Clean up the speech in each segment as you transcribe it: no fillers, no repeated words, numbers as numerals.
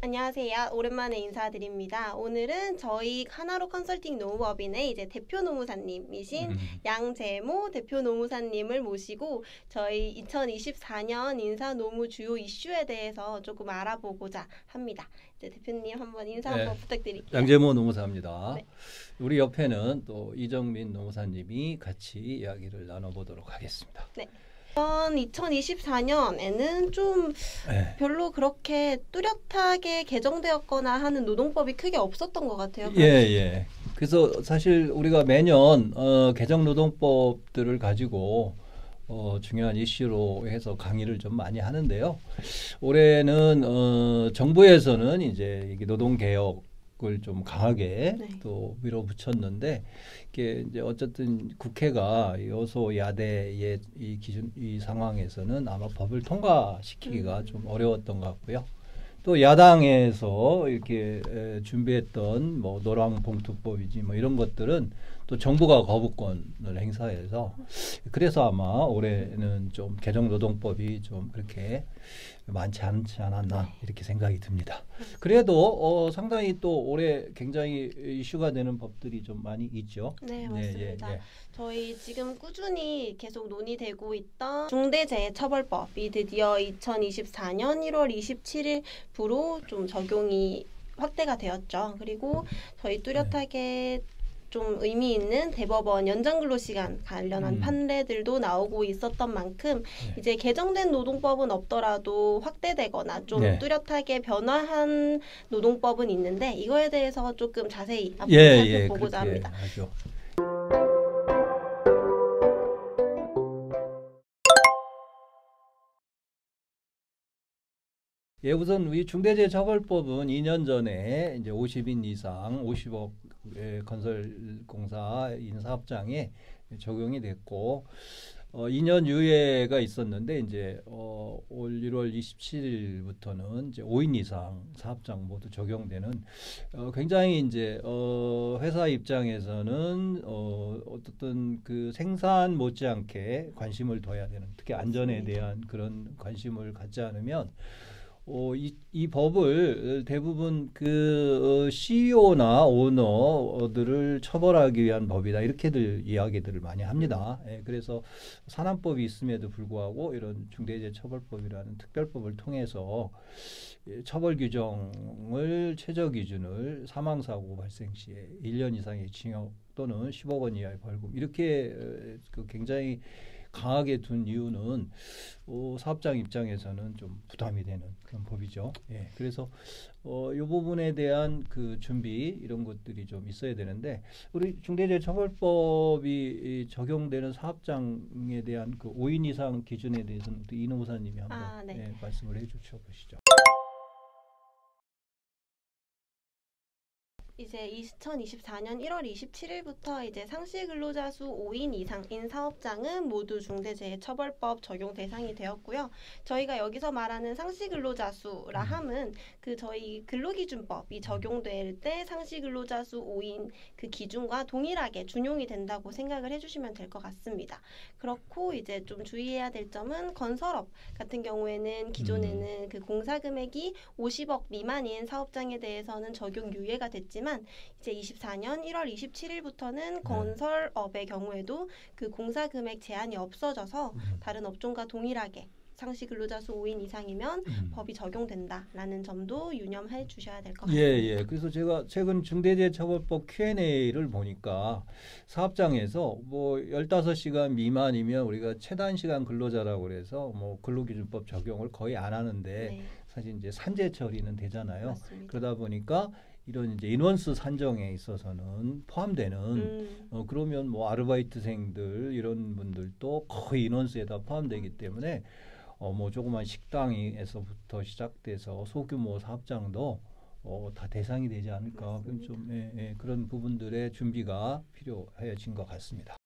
안녕하세요. 오랜만에 인사드립니다. 오늘은 저희 하나로 컨설팅 노무법인의 이제 대표 노무사님이신 양재모 대표 노무사님을 모시고 저희 2024년 인사 노무 주요 이슈에 대해서 조금 알아보고자 합니다. 이제 대표님 한번 인사 한번 부탁드릴게요. 양재모 노무사입니다. 네. 우리 옆에는 또 이정민 노무사님이 같이 이야기를 나눠보도록 하겠습니다. 네. 2024년에는 좀 별로 그렇게 뚜렷하게 개정되었거나 하는 노동법이 크게 없었던 것 같아요. 예. 그래서 사실 우리가 매년 개정 노동법들을 가지고 중요한 이슈로 해서 강의를 좀 많이 하는데요. 올해는 정부에서는 이제 이게 노동개혁 을 좀 강하게 또 밀어붙였는데 이게 이제 어쨌든 국회가 여소야대의 이 상황에서는 아마 법을 통과시키기가 좀 어려웠던 것 같고요. 또 야당에서 이렇게 준비했던 뭐 노랑봉투법이지 뭐 이런 것들은 또 정부가 거부권을 행사해서 그래서 아마 올해는 좀 개정노동법이 좀 그렇게 많지 않지 않았나 이렇게 생각이 듭니다. 그래도 상당히 또 올해 굉장히 이슈가 되는 법들이 좀 많이 있죠. 네, 맞습니다. 저희 지금 꾸준히 계속 논의되고 있던 중대재해처벌법이 드디어 2024년 1월 27일부로 좀 적용이 확대가 되었죠. 그리고 저희 뚜렷하게 좀 의미 있는 대법원 연장근로시간 관련한 판례들도 나오고 있었던 만큼 이제 개정된 노동법은 없더라도 확대되거나 좀 뚜렷하게 변화한 노동법은 있는데 이거에 대해서 조금 자세히 앞으로 살펴보고자 합니다. 하죠. 우선 우리 중대재해처벌법은 2년 전에 이제 50인 이상 50억 건설공사 인사업장에 적용이 됐고 2년 유예가 있었는데 이제 올 1월 27일부터는 이제 5인 이상 사업장 모두 적용되는 굉장히 이제 회사 입장에서는 어떤 그 생산 못지않게 관심을 둬야 되는 특히 안전에 대한 그런 관심을 갖지 않으면 이 법을 대부분 그 CEO나 오너들을 처벌하기 위한 법이다 이렇게들 이야기들을 많이 합니다. 그래서 산안법이 있음에도 불구하고 이런 중대재해처벌법이라는 특별법을 통해서 처벌 규정을 최저 기준을 사망사고 발생 시에 1년 이상의 징역 또는 10억 원 이하의 벌금 이렇게 굉장히 강하게 둔 이유는 사업장 입장에서는 좀 부담이 되는 그런 법이죠. 그래서 이 부분에 대한 그 준비 이런 것들이 좀 있어야 되는데 우리 중대재해처벌법이 적용되는 사업장에 대한 그 5인 이상 기준에 대해서는 이 노무사님이 한번 말씀을 해주셔 보시죠. 이제 2024년 1월 27일부터 이제 상시 근로자 수 5인 이상인 사업장은 모두 중대재해처벌법 적용 대상이 되었고요. 저희가 여기서 말하는 상시 근로자 수라 함은 그 저희 근로기준법이 적용될 때 상시 근로자 수 5인 그 기준과 동일하게 준용이 된다고 생각을 해주시면 될 것 같습니다. 그렇고 이제 좀 주의해야 될 점은 건설업 같은 경우에는 기존에는 그 공사 금액이 50억 미만인 사업장에 대해서는 적용 유예가 됐지만 이제 24년 1월 27일부터는 건설업의 경우에도 그 공사 금액 제한이 없어져서 다른 업종과 동일하게 상시 근로자 수 5인 이상이면 법이 적용된다라는 점도 유념해 주셔야 될 것 같습니다. 그래서 제가 최근 중대재해처벌법 Q&A를 보니까 사업장에서 뭐 15시간 미만이면 우리가 최단 시간 근로자라고 그래서 뭐 근로기준법 적용을 거의 안 하는데 사실 이제 산재 처리는 되잖아요. 맞습니다. 그러다 보니까 이런 이제 인원수 산정에 있어서는 포함되는 그러면 뭐 아르바이트생들 이런 분들도 거의 인원수에 다 포함되기 때문에 뭐 조그만 식당에서부터 시작돼서 소규모 사업장도 다 대상이 되지 않을까 좀 그런 부분들의 준비가 필요해진 것 같습니다.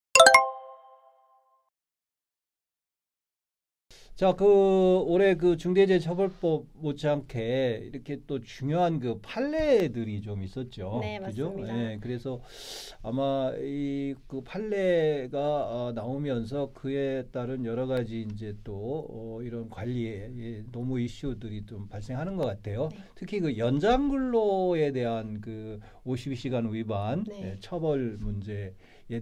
자, 그 올해 그 중대재해처벌법 못지않게 이렇게 또 중요한 그 판례들이 좀 있었죠. 네, 그죠? 맞습니다. 예, 그래서 아마 이 그 판례가 나오면서 그에 따른 여러 가지 이제 또 이런 관리에 노무 이슈들이 좀 발생하는 것 같아요. 네. 특히 그 연장 근로에 대한 그 52시간 위반 네. 처벌 문제에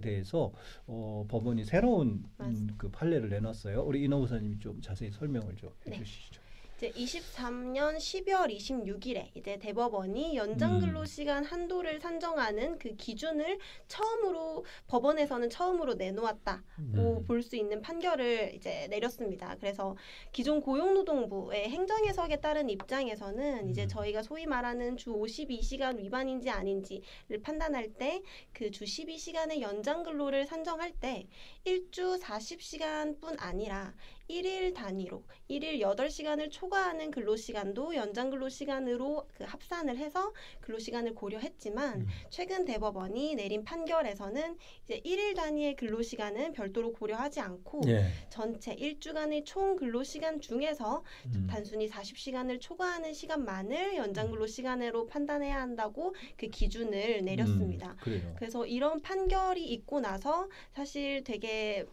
대해서 법원이 새로운 맞습니다. 그 판례를 내놨어요. 우리 이 노무사님이 좀 자세히 설명을 좀 네. 해주시죠. 이제 23년 12월 26일에 이제 대법원이 연장 근로시간 한도를 산정하는 그 기준을 처음으로 법원에서는 처음으로 내놓았다고 볼 수 있는 판결을 이제 내렸습니다. 그래서 기존 고용노동부의 행정해석에 따른 입장에서는 이제 저희가 소위 말하는 주 52시간 위반인지 아닌지를 판단할 때 그 주 12시간의 연장 근로를 산정할 때 1주 40시간뿐 아니라 1일 단위로 1일 8시간을 초과하는 근로시간도 연장 근로시간으로 그 합산을 해서 근로시간을 고려했지만 최근 대법원이 내린 판결에서는 이제 1일 단위의 근로시간은 별도로 고려하지 않고 예. 전체 1주간의 총 근로시간 중에서 단순히 40시간을 초과하는 시간만을 연장 근로시간으로 판단해야 한다고 그 기준을 내렸습니다. 그래요. 그래서 이런 판결이 있고 나서 사실 되게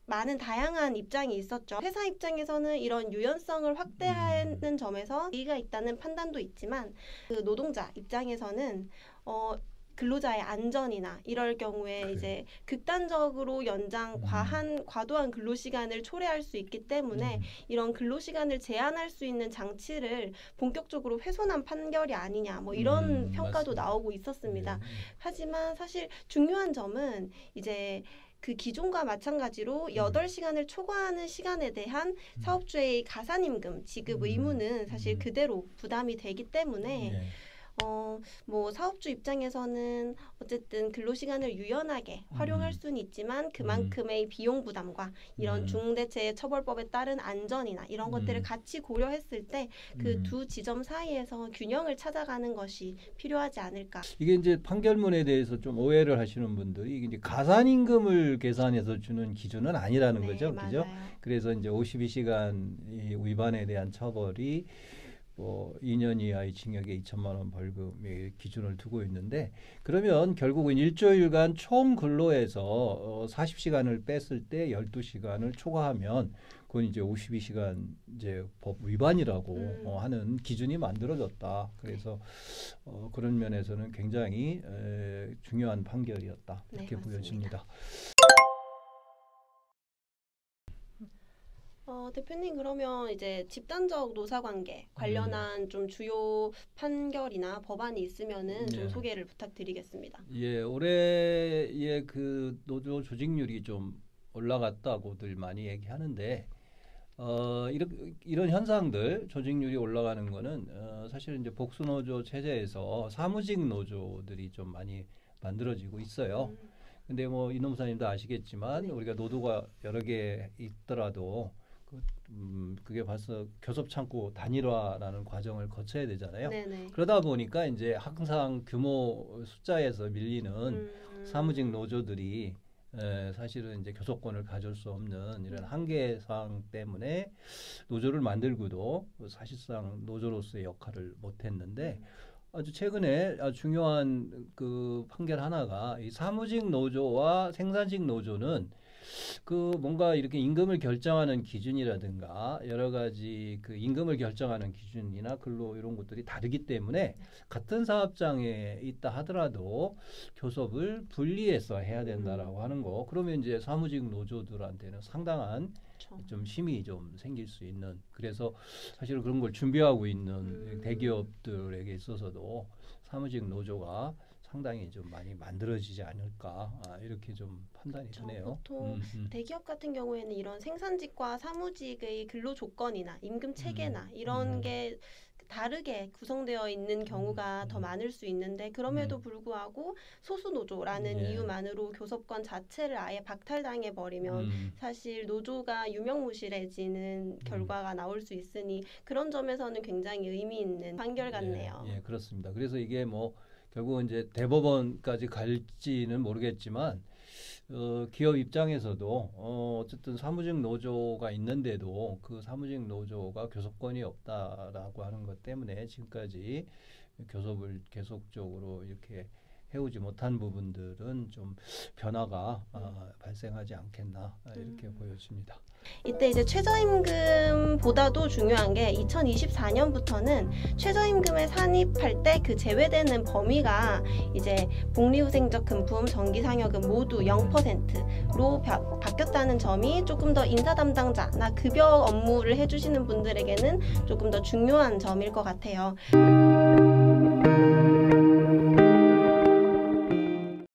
많은 다양한 입장이 있었죠. 회사 입장에서는 이런 유연성을 확대하는 점에서 이의가 있다는 판단도 있지만 그 노동자 입장에서는 근로자의 안전이나 이럴 경우에 그래요. 이제 극단적으로 연장 과도한 근로시간을 초래할 수 있기 때문에 이런 근로시간을 제한할 수 있는 장치를 본격적으로 훼손한 판결이 아니냐 뭐 이런 평가도 맞습니다. 나오고 있었습니다. 예. 하지만 사실 중요한 점은 이제 그 기존과 마찬가지로 8시간을 초과하는 시간에 대한 사업주의 가산임금 지급 의무는 사실 그대로 부담이 되기 때문에 예. 뭐 사업주 입장에서는 어쨌든 근로시간을 유연하게 활용할 수는 있지만 그만큼의 비용 부담과 이런 중대재해처벌법에 따른 안전이나 이런 것들을 같이 고려했을 때 그 두 지점 사이에서 균형을 찾아가는 것이 필요하지 않을까. 이게 이제 판결문에 대해서 좀 오해를 하시는 분들이 이게 이제 가산임금을 계산해서 주는 기준은 아니라는 네, 거죠. 그죠? 맞아요. 그래서 이제 52시간 위반에 대한 처벌이 뭐 2년 이하의 징역에 2천만 원 벌금의 기준을 두고 있는데 그러면 결국은 일주일간 총 근로에서 40시간을 뺐을 때 12시간을 초과하면 그건 이제 52시간 이제 법 위반이라고 하는 기준이 만들어졌다. 그래서 그런 면에서는 굉장히 중요한 판결이었다. 이렇게 네, 보여집니다. 대표님 그러면 이제 집단적 노사관계 관련한 좀 주요 판결이나 법안이 있으면은 좀 소개를 부탁드리겠습니다. 예, 올해의 그 노조 조직률이 좀 올라갔다고들 많이 얘기하는데 이런 현상들 조직률이 올라가는 거는 사실 이제 복수노조 체제에서 사무직 노조들이 좀 많이 만들어지고 있어요. 근데 뭐 이놈사님도 아시겠지만 네. 우리가 노조가 여러 개 있더라도 그게 벌써 교섭창구 단일화라는 과정을 거쳐야 되잖아요. 네네. 그러다 보니까 이제 항상 규모 숫자에서 밀리는 사무직 노조들이 사실은 이제 교섭권을 가질 수 없는 이런 한계상 때문에 노조를 만들고도 사실상 노조로서의 역할을 못했는데 아주 최근에 아주 중요한 그 판결 하나가 이 사무직 노조와 생산직 노조는 그 뭔가 이렇게 임금을 결정하는 기준이라든가 여러 가지 그 임금을 결정하는 기준이나 근로 이런 것들이 다르기 때문에 같은 사업장에 있다 하더라도 교섭을 분리해서 해야 된다라고 하는 거. 그러면 이제 사무직 노조들한테는 상당한 좀 힘이 좀 생길 수 있는 그래서 사실 그런 걸 준비하고 있는 대기업들에게 있어서도 사무직 노조가 상당히 좀 많이 만들어지지 않을까 이렇게 좀 판단이 드네요. 보통 대기업 같은 경우에는 이런 생산직과 사무직의 근로 조건이나 임금 체계나 이런 게 다르게 구성되어 있는 경우가 더 많을 수 있는데 그럼에도 불구하고 소수 노조라는 이유만으로 교섭권 자체를 아예 박탈당해 버리면 사실 노조가 유명무실해지는 결과가 나올 수 있으니 그런 점에서는 굉장히 의미 있는 판결 같네요. 예, 그렇습니다. 그래서 이게 뭐 결국은 이제 대법원까지 갈지는 모르겠지만 기업 입장에서도 어쨌든 사무직 노조가 있는데도 그 사무직 노조가 교섭권이 없다라고 하는 것 때문에 지금까지 교섭을 계속적으로 이렇게 해오지 못한 부분들은 좀 변화가 발생하지 않겠나 이렇게 보여집니다. 이때 이제 최저임금보다도 중요한 게 2024년부터는 최저임금에 산입할 때 그 제외되는 범위가 이제 복리후생적금품, 정기상여금 모두 0%로 바뀌었다는 점이 조금 더 인사 담당자나 급여 업무를 해주시는 분들에게는 조금 더 중요한 점일 것 같아요.